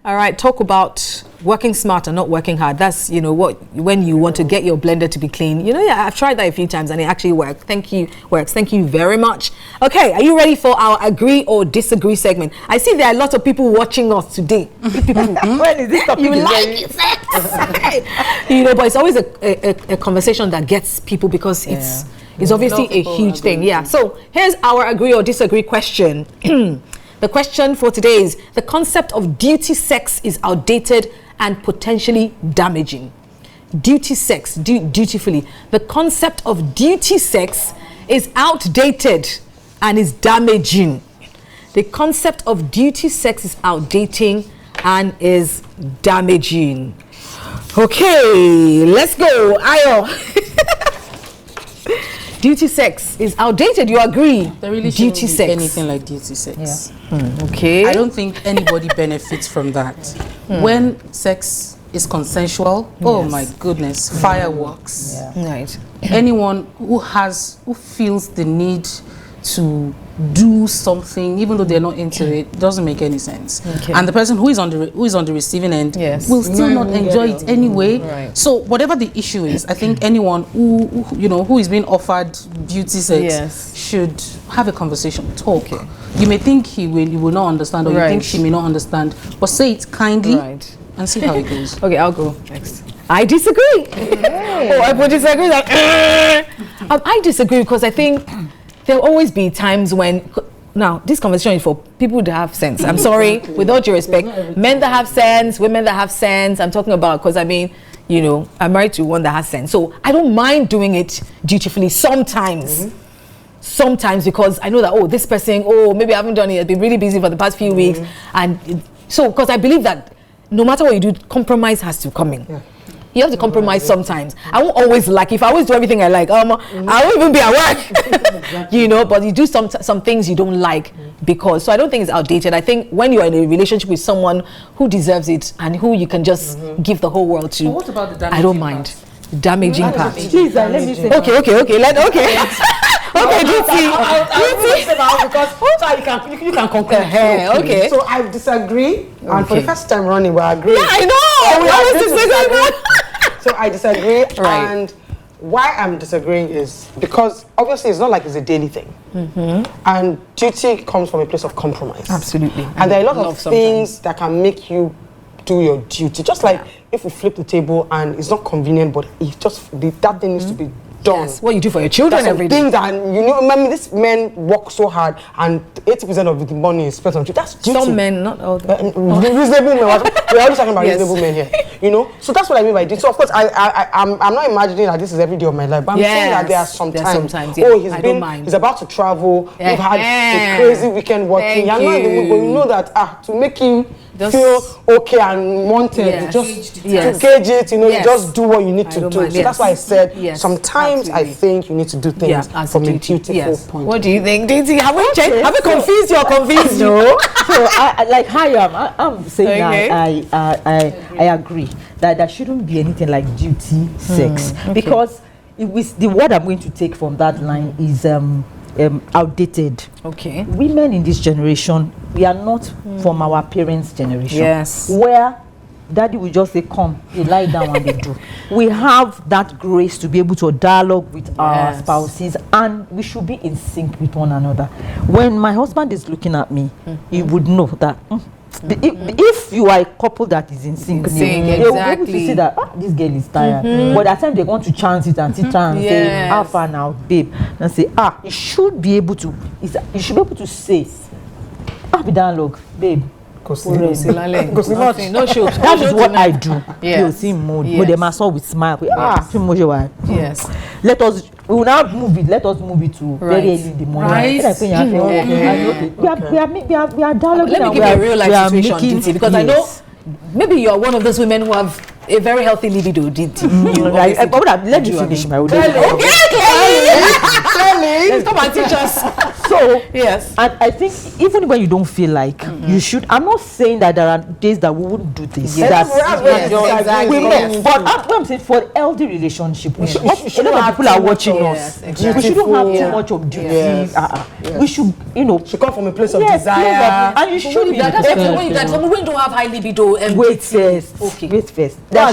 All right, talk about working smart and not working hard. That's, when you want to get your blender to be clean. Yeah, I've tried that a few times and it actually works. Thank you very much. Okay, are you ready for our agree or disagree segment? I see there are a lot of people watching us today. When is this topic? You like it? But it's always a conversation that gets people because it's obviously a huge thing. Yeah. So here's our agree or disagree question. The question for today is: the concept of duty sex is outdated and potentially damaging. Duty sex, dutifully. The concept of duty sex is outdated and is damaging. The concept of duty sex is outdating and is damaging. Okay, let's go. Ayo. Duty sex is outdated. You agree? There really shouldn't be anything like duty sex. Yeah. Okay. I don't think anybody benefits from that. When sex is consensual, oh my goodness, fireworks. Yeah. Right. Anyone who feels the need to do something, even though they're not into it, doesn't make any sense. Okay. And the person who is on the receiving end will still not enjoy it anyway. Right. So whatever the issue is, I think anyone who is being offered beauty sex should have a conversation, talk. Okay. You may think he will not understand, or you think she may not understand, but say it kindly and see how it goes. Okay, I'll go next. I disagree. I would disagree. I disagree because I think there'll always be times when, now this conversation is for people that have sense. I'm sorry, with all due respect, men that have sense, women that have sense, I'm talking about, because I'm married to one that has sense. So I don't mind doing it dutifully sometimes. Sometimes, because I know that, this person, maybe I haven't done it, I've been really busy for the past few weeks. And so, because I believe that no matter what you do, compromise has to come in. Yeah. You have to compromise sometimes. I won't always if I always do everything I like, I won't even be at work. But you do some things you don't like because, so I don't think it's outdated. I think when you're in a relationship with someone who deserves it and who you can just give the whole world to, what about the damaging I don't mind. The damaging part. Please, let me say. Okay. Okay, duty. Because you can conclude. Okay. So I disagree, and for the first time running, we agree. Yeah, I know. We always disagree. So I disagree, and why I'm disagreeing is because obviously it's not like it's a daily thing, and duty comes from a place of compromise. Absolutely. And there are a lot of things that can make you do your duty. Just like if we flip the table and it's not convenient, but that thing needs to be done. Yes, what you do for your children every day. Things that these men work so hard, and 80% of the money is spent on duty. That's duty. Some men, not all. Reasonable men. We're always talking about reasonable men here. So that's what I mean by duty. So of course, I'm not imagining that this is every day of my life, but I'm saying that there are sometimes. He's about to travel. We've had a crazy weekend working. You're not in the mood, but you know that to make him feel okay and wanted, just to gauge it, you just do what you need to do. So that's why I said sometimes I think you need to do things from a dutiful point. What do you think, DT? Have we changed? Have we confused you or convinced you? No. So I'm saying I agree that there shouldn't be anything like duty sex because the word I'm going to take from that line is outdated. Okay. Women in this generation, we are not from our parents' generation. Yes. Where daddy will just say, come, they lie down and they do. We have that grace to be able to dialogue with our spouses, and we should be in sync with one another. When my husband is looking at me, he would know that if you are a couple that is in sync, they will be able to see that this girl is tired. But at times they want to chance it and sit and say, how far now, babe? And say, you should be able to say, be dialogue, babe. No show. That is what I do. Yes. But they must always smile. Yes. We will now move it. Let us move it to very early in the morning. We are dialoguing. Let me give you a real life situation, DT, because I know maybe you are one of those women who have a very healthy libido, DT. Let me finish my own. Please come and teach us. So yes, and I think even when you don't feel like you should, I'm not saying that there are days that we wouldn't do this. Yes, exactly. But what I'm saying, for healthy relationship, we should, a lot of people are watching us. Exactly. We shouldn't have too much of duty. We should, should come from a place of desire. And you should be. That's when you don't have high libido. Wait first. Okay. Wait first. There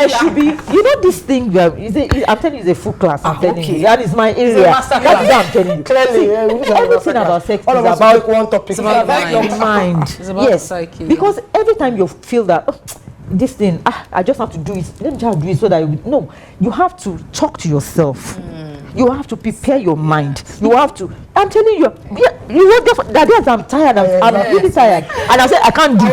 should be, this thing where I'm telling you, it's a full class. I'm telling you, that is my area. That is what I'm telling you. Clearly, everything about sex is about one topic. It's about your mind. It's about the psyche. Because every time you feel that this thing, I just have to do it. Let me just do it so that you have to talk to yourself. You have to prepare your mind. You have to. I'm telling you, you won't get that days I'm tired. I'm really tired, and I said I can't do. I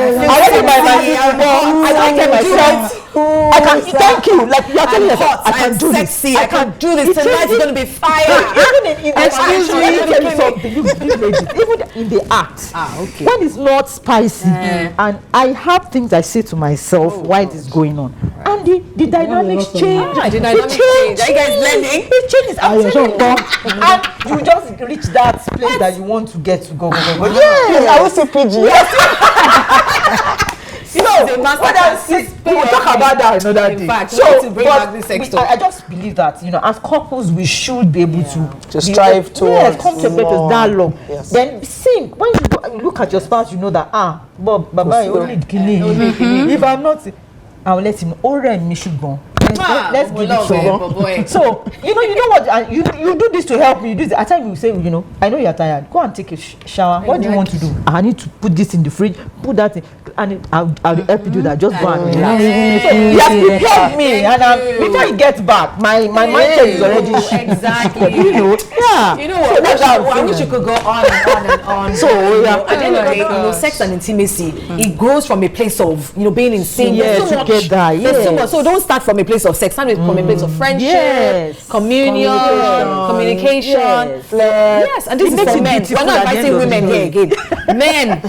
can't get myself. I can't. Thank you. Like you're telling yourself, I can't do this. I can't do this. Tonight is going to be fire. Excuse me. Let me tell you something. You ladies, even in the act, when it's not spicy, and I have things I say to myself while it is going on, and the dynamics change. The dynamics change. Are you guys blending? It changes. I'm telling you, and you just reach that place that you want to get to go. Yes, I will say PG. We'll talk about that another day. In fact, we need to bring back this sex talk. I just believe that, as couples, we should be able to strive towards come to a better dialogue. Yes. Then sing. When you look at your spouse, you know that, Bob, Baba, only kidney. If I'm not, I'll let him. Let's give it some. So, you know what? You do this to help me. You do this. At times you say, I know you're tired. Go and take a shower. What do you want to do? I need to put this in the fridge. Put that in. And I'll help you do that. Just go and relax. He has prepared me, and before he gets back, my mindset is already exactly. You know what? I wish you could go on and on. So at the end of the day, sex and intimacy, it grows from a place of being in sync. Together. So don't start from a place of sex. Start from a place of friendship, communion, communication. Yes, and this is for men. We're not inviting women here again. Men,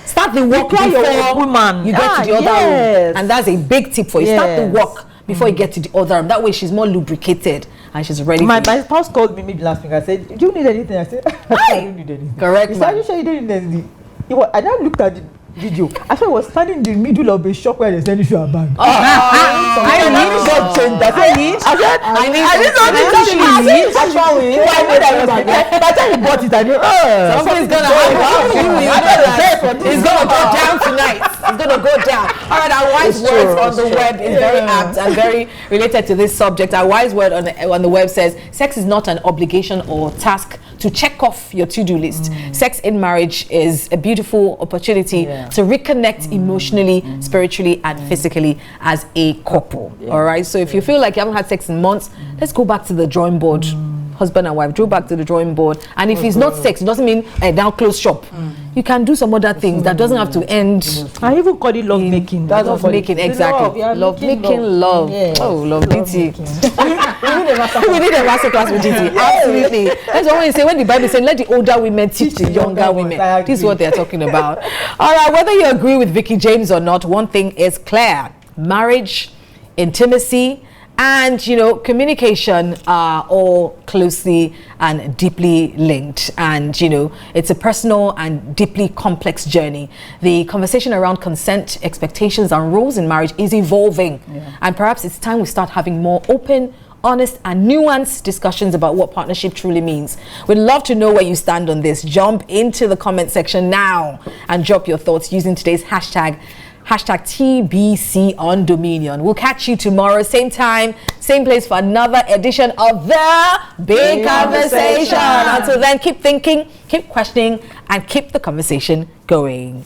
start the work before woman. You get to the other room, and that's a big tip for you. Start the work before you get to the other room. That way she's more lubricated and she's ready. My spouse called me maybe last week. I said, "Do you need anything?" I said, "I don't need anything." Correct. He said, "Are you sure you don't need anything?" I now looked at the video. I thought I was standing in the middle of a shop where they said if you are bad. I need something. By the time he bought it, I knew, something's gonna happen. It's gonna go down tonight. It's gonna go down. All right, our wise words on the web is very apt and very related to this subject. Our wise word on the web says, sex is not an obligation or task to check off your to-do list. Sex in marriage is a beautiful opportunity to reconnect emotionally, spiritually, and physically as a couple. All right, so if you feel like you haven't had sex in months, let's go back to the drawing board. Husband and wife, go back to the drawing board. And if it's not sex, it doesn't mean now close shop. You can do some other things that doesn't have to end. I even call it love making. That's love making, exactly. Love making love. Yes. Oh, love DT. We need a master class with DT. Absolutely. That's what we say when the Bible says, let the older women teach the younger women. This is what they're talking about. All right, whether you agree with Vicky James or not, one thing is clear. Marriage, intimacy, and communication are all closely and deeply linked, and it's a personal and deeply complex journey. The conversation around consent, expectations, and roles in marriage is evolving, and perhaps it's time we start having more open, honest, and nuanced discussions about what partnership truly means. We'd love to know where you stand on this. Jump into the comment section now and drop your thoughts using today's hashtag TBC on Dominion. We'll catch you tomorrow, same time, same place for another edition of The Big Conversation. Until then, keep thinking, keep questioning, and keep the conversation going.